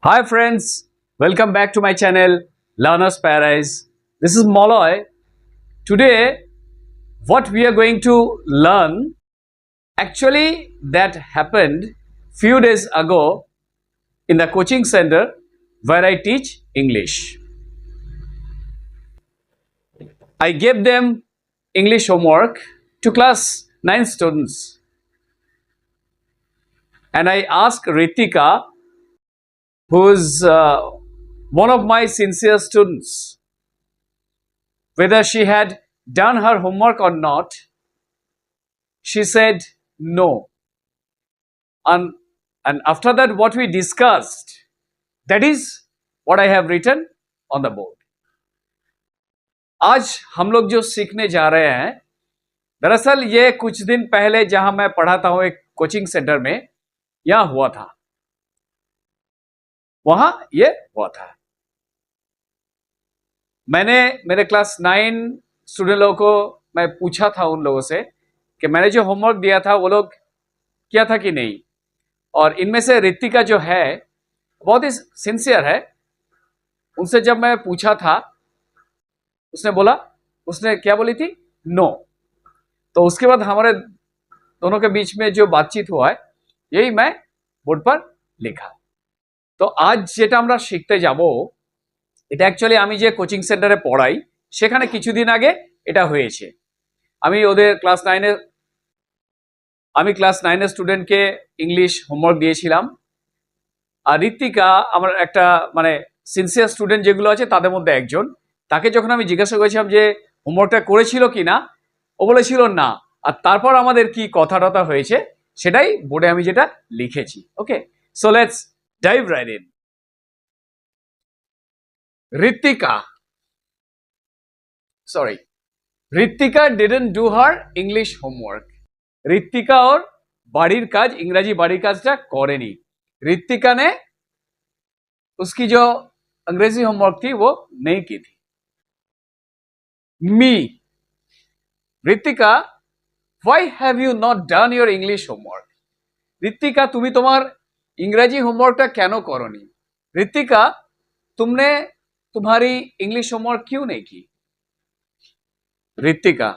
Hi friends, welcome back to my channel Learner's Paradise. This is Moloy. Today what we are going to learn actually that happened few days ago in the coaching center where I teach English. I gave them English homework to class 9 students and I asked Ritika, who is one of my sincere students, whether she had done her homework or not. She said no. And after that, what we discussed, that is what I have written on the board. आज हम लोग जो सीखने जा रहे हैं, दरअसल ये कुछ दिन पहले जहां मैं पढ़ाता हूं एक कोचिंग सेंटर में, यहां हुआ था, वहां ये हुआ था। मैंने मेरे क्लास 9 स्टूडेंट लोगों को मैं पूछा था उन लोगों से कि मैंने जो होमवर्क दिया था वो लोग किया था कि नहीं। और इनमें से रितिका जो है बहुत ही सिंसियर है। उनसे जब मैं पूछा था, उसने बोला, उसने क्या बोली थी? नो। तो उसके बाद हमारे दोनों के बीच में जो बातचीत हुआ है, यही मैं बोर्ड पर लिखा। तो आज যেটা আমরা শিখতে যাব, এটা অ্যাকচুয়ালি আমি যে কোচিং সেন্টারে পড়াই সেখানে কিছুদিন আগে এটা হয়েছে। আমি ওদের ক্লাস 9 এর স্টুডেন্টকে ইংলিশ হোমওয়ার্ক দিয়েছিলাম। আর ঋত্বিকা আমার একটা মানে সিনসিয়ার স্টুডেন্ট যেগুলো আছে তাদের মধ্যে একজন, তাকে যখন আমি জিজ্ঞাসা করেছিলাম যে হোমওয়ার্কটা করেছিল কিনা, ও বলেছিল না। আর তারপর আমাদের কি কথা টথা হয়েছে সেটাই বোর্ডে আমি যেটা লিখেছি। Okay, so let's dive right in. Ritwika didn't do her English homework. Ritwika ওর বাড়ির কাজ, ইংরেজি বাড়ির কাজটা করেনি। ऋतिका ने उसकी जो अंग्रेजी होमवर्क थी वो नहीं की थी। Me, Ritika, why have you not done your English homework? Ritika, तुम्ही तुम्हार इंग्रजी होमवर्कটা কেন করনি? ऋतिका, तुमने तुम्हारी इंग्लिश होमवर्क क्यों नहीं की? Ritika,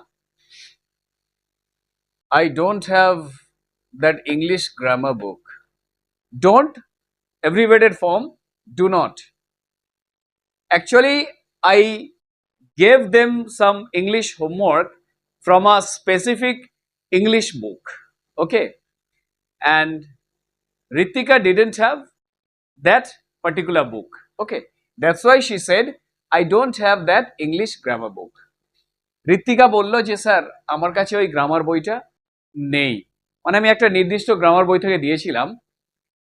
I don't have that English grammar book. Don't, abbreviated form, do not. Actually, I gave them some English homework from a specific English book. Okay, and Ritika didn't have that particular book. Okay, that's why she said I don't have that English grammar book. Ritika বলল যে sir আমার কাছে ওই grammar বইটা নেই, মানে আমি একটা নির্দিষ্ট গ্রামার বই থেকে দিয়েছিলাম,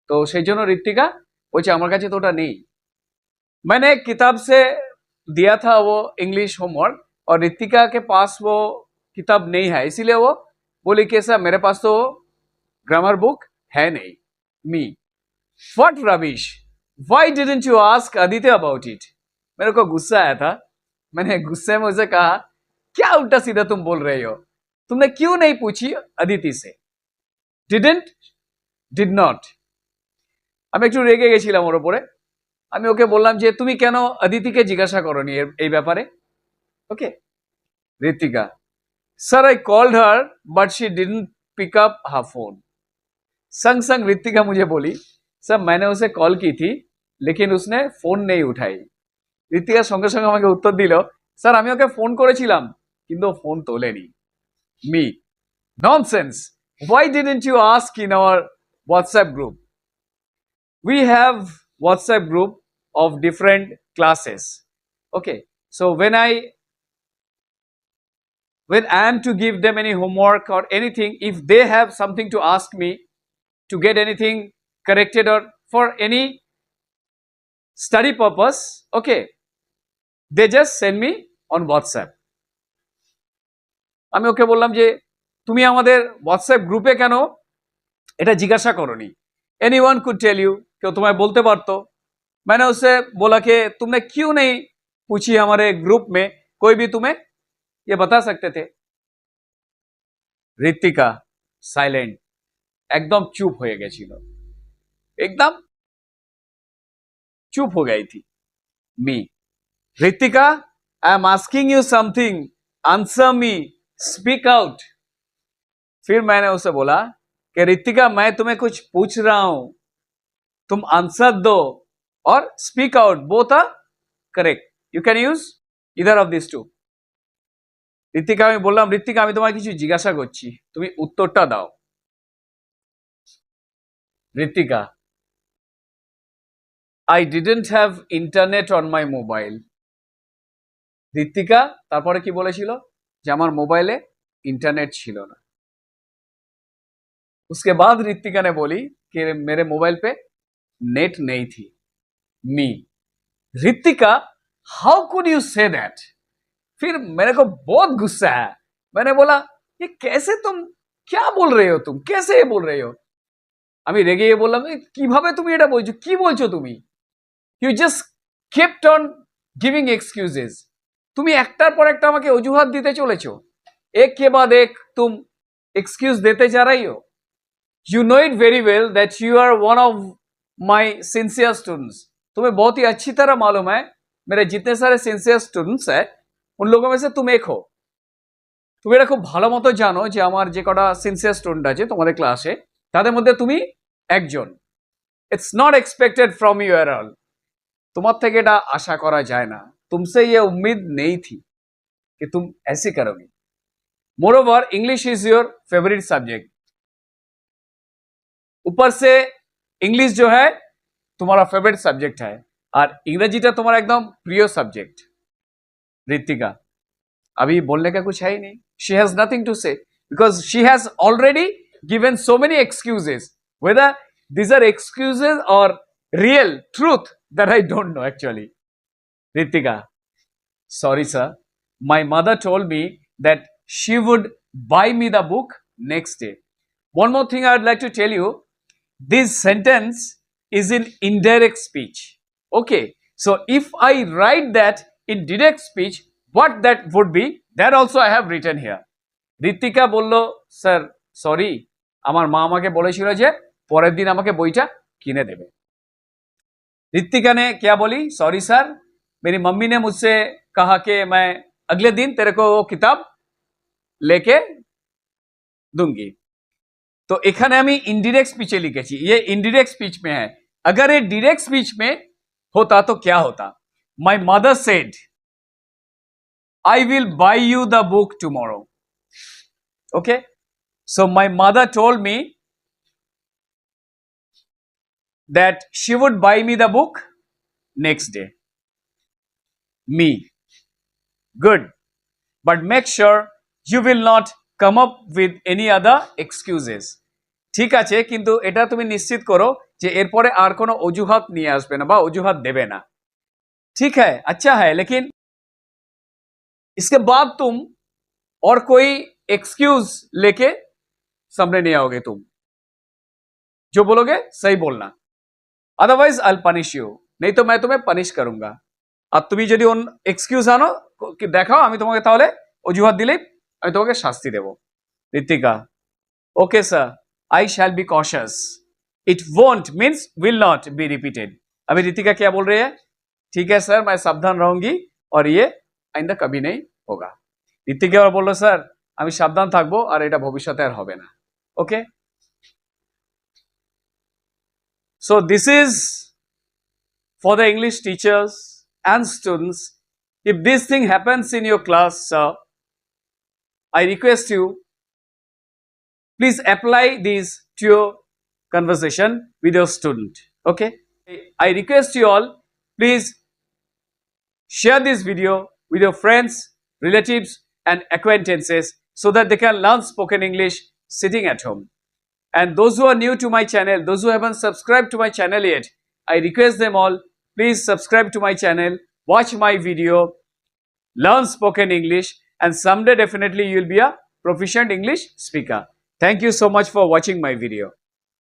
তো সেই জন্য ঋতিকা বলছে আমার কাছে তো ওটা নেই। मैंने किताब से दिया था वो इंग्लिश होमवर्क और ऋतिका के पास वो किताब नहीं है, इसीलिए वो बोली कि सर मेरे पास तो ग्रामर बुक है नहीं। Me, what rubbish, why didn't you ask Aditi about it? मेरे को गुस्सा आया था। मैंने गुस्से में उसे कहा क्या उल्टा सीधा तुम बोल रहे हो, तुमने क्यों नहीं पूछी अदिति से? Didn't, did not. আমি একটু রেগে গেছিলাম ওর উপরে। আমি ওকে বললাম যে তুমি কেন অদিতিকে জিজ্ঞাসা করনি এই ব্যাপারে? Okay, Ritika, sir I called her but she didn't pick up her phone. संग संग ऋतिका मुझे बोली सर मैंने उसे कॉल की थी लेकिन उसने फोन नहीं उठाई। ঋতিকা সঙ্গে সঙ্গে আমাকে উত্তর দিল স্যার আমি ওকে ফোন করেছিলাম কিন্তু ফোন তোলেনি। Me, nonsense, why didn't you ask in our WhatsApp group? We have WhatsApp group of different classes. Okay, so when I am to give them any homework or anything, if they have something to ask me to get anything corrected or for any study purpose, okay, they just send me on WhatsApp. আমি ওকে বললাম যে তুমি আমাদের WhatsApp গ্রুপে কেন এটা জিজ্ঞাসা করনি? Anyone could tell you, क्यों तुम्हें बोलते पारतो। मैंने उससे बोला कि तुमने क्यों नहीं पूछी हमारे ग्रुप में, कोई भी तुम्हें ये बता सकते थे। ঋতিকা साइलेंट, एकदम चुप हो गए, एकदम चुप हो गई थी. Me. Ritika, I am asking you something. Answer me. Speak out. फिर मैंने उसे बोला कि रितिका मैं तुम्हें कुछ पूछ रहा हूं, तुम आंसर दो और speak out. Both are correct. You can use either of this two. Ritika আমি বললাম, ঋতিকা আমি তোমায় কিছু জিজ্ঞাসা করছি, তুমি উত্তরটা দাও. Ritika, I didn't have internet on my mobile. Ritika তারপরে কি বলেছিল? যে আমার মোবাইলে इंटरनेट ছিল না. उसके बाद ऋतिका ने बोली कि मेरे मोबाइल पे नेट नहीं थी. Me. Ritika, how could you say that? फिर मेरे को बहुत गुस्सा है. मैंने बोला ये कैसे, तुम क्या बोल रहे हो, तुम कैसे बोल रहे हो? আমি রেগে গিয়ে বললাম কিভাবে তুমি এটা বলছো, কি বলছো তুমি? You just kept on giving excuses. তুমি একটার পর একটা আমাকে অজুহাত দিতে চলেছো. एक के बाद एक तुम एक्सक्यूज देते जा रही हो. You know it very well that you are one of my sincere students. तुम्हें बहुत ही अच्छी तरह मालूम है मेरे जितने सारे सिंसियर स्टूडेंट्स है उन लोगों में से तुम एक हो. তুমি এটা খুব ভালো মতো জানো যে আমার যে কটা সিনসিয়ার স্টুডেন্ট আছে তোমাদের ক্লাসে তাদের মধ্যে তুমি একজন. It's not expected from you at all. তোমার থেকে এটা আশা করা যায় না. तुमसे ये उम्मीद नहीं थी कि तुम ऐसे करोगे. Moreover English is your favourite subject. ऊपर से इंग्लिश जो है तुम्हारा फेवरेट सब्जेक्ट है और इंग्रेजीটা तुम्हारा एकदम प्रिय सब्जेक्ट. ऋतिका, अभी बोलने का कुछ है ही नहीं. She has nothing to say because she has already given so many excuses. Whether these are excuses or real truth that I don't know actually. Ritika, sorry sir, my mother told me that she would buy me the book next day. One more thing I would like to tell you, this sentence is in indirect speech. Okay, so if I write that in direct speech, what that would be, that also I have written here. Ritika bollo, sir, sorry, আমার মা আমাকে বলেছিল যে পরের দিন আমাকে বইটা কিনে দেবে. ऋतिका ने क्या बोली? सॉरी सर, मेरी मम्मी ने मुझसे कहा कि मैं अगले दिन तेरे को वो किताब लेके दूंगी. तो এখানে আমি ইনডিরেক্ট স্পিচে লিখেছি, ये ইনডিরেক্ট স্পিচ में है. अगर ये डायरेक्ट स्पीच में होता तो क्या होता? My mother said I will buy you the book tomorrow. Okay, so my mother told me that she would buy me the book next day. Me. Good. But make sure you will not come up with any other excuses. ঠিক আছে, কিন্তু এটা তুমি নিশ্চিত করো যে এরপরে আর কোনো অজুহাত নিয়ে আসবে না বা অজুহাত দেবে না. ठीक है, अच्छा है, लेकिन इसके बाद तुम और कोई एक्सक्यूज लेके सामने नहीं आओगे. तुम जो बोलोगे सही बोलना, otherwise I will punish you. नहीं तो मैं तुम्हें पनिश करूंगा. আর তুমি যদি অন এক্সকিউজ আনো দেখাও, আমি তোমাকে তাহলে অজুহাত দিলেই আমি তোমাকে শাস্তি দেব. Ritika, okay sir, I shall be cautious. It won't means will not be repeated. अभी ऋतिका क्या बोल रही है? ठीक है सर, मैं सावधान रहूंगी और ये आइंदा कभी नहीं होगा. ঋতিকা আবার বললো স্যার আমি সাবধান থাকবো আর এটা ভবিষ্যতে আর হবে না. ওকে, so this is for the English teachers and students. If this thing happens in your class, I request you, please apply these to your conversation with your student. Okay, I request you all, please share this video with your friends, relatives and acquaintances so that they can learn spoken English sitting at home. And those who are new to my channel, those who haven't subscribed to my channel yet, I request them all, please subscribe to my channel, watch my video, learn spoken English, and someday definitely you will be a proficient English speaker. Thank you so much for watching my video.